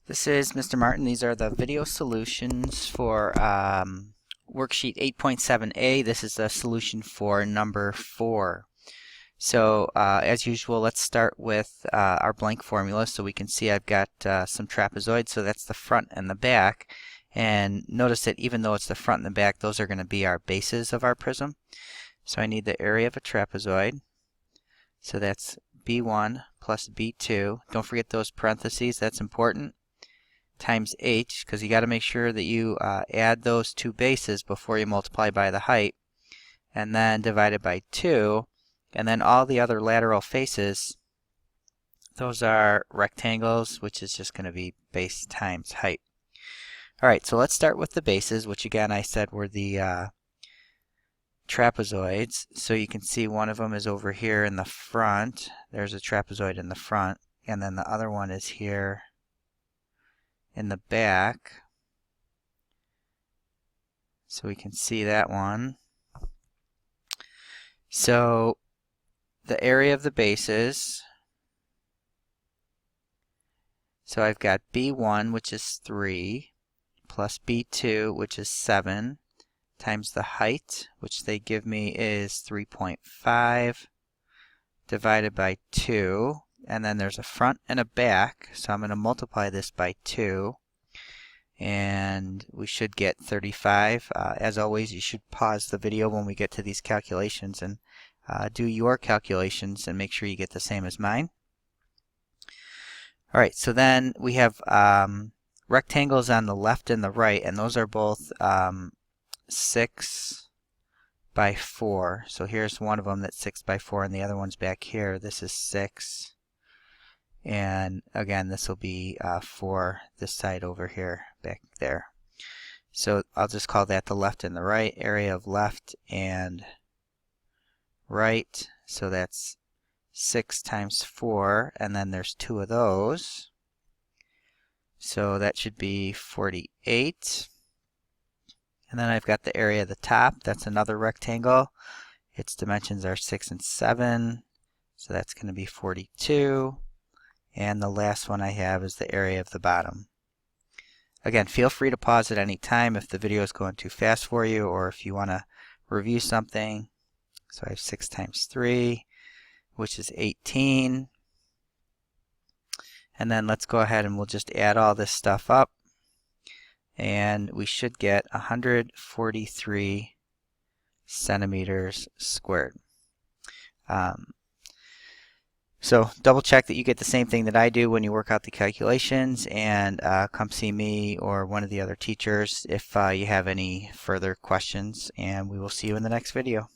This is Mr. Martin. These are the video solutions for Worksheet 8.7a. This is the solution for number 4. So as usual, let's start with our blank formula. So we can see I've got some trapezoids, so that's the front and the back. And notice that even though it's the front and the back, those are going to be our bases of our prism. So I need the area of a trapezoid. So that's B1 plus B2. Don't forget those parentheses, that's important. Times h, because you got to make sure that you add those two bases before you multiply by the height, and then divided by 2, and then all the other lateral faces, those are rectangles, which is just going to be base times height. Alright, so let's start with the bases, which again I said were the trapezoids. So you can see one of them is over here in the front. There's a trapezoid in the front, and then the other one is here in the back, so we can see that one. So the area of the bases, so I've got B1, which is 3, plus B2, which is 7, times the height, which they give me is 3.5, divided by 2. And then there's a front and a back, so I'm going to multiply this by 2, and we should get 35. As always, you should pause the video when we get to these calculations and do your calculations and make sure you get the same as mine. Alright, so then we have rectangles on the left and the right, and those are both 6 by 4. So here's one of them that's 6 by 4, and the other one's back here. This is 6. And again, this will be 4 this side over here, back there. So I'll just call that the left and the right, area of left and right. So that's 6 times 4, and then there's 2 of those. So that should be 48. And then I've got the area of the top. That's another rectangle. Its dimensions are 6 and 7. So that's going to be 42. And the last one I have is the area of the bottom. Again, feel free to pause at any time if the video is going too fast for you, or if you want to review something. So I have 6 times 3, which is 18. And then let's go ahead and we'll just add all this stuff up. And we should get 143 centimeters squared. So double check that you get the same thing that I do when you work out the calculations, and come see me or one of the other teachers if you have any further questions, and we will see you in the next video.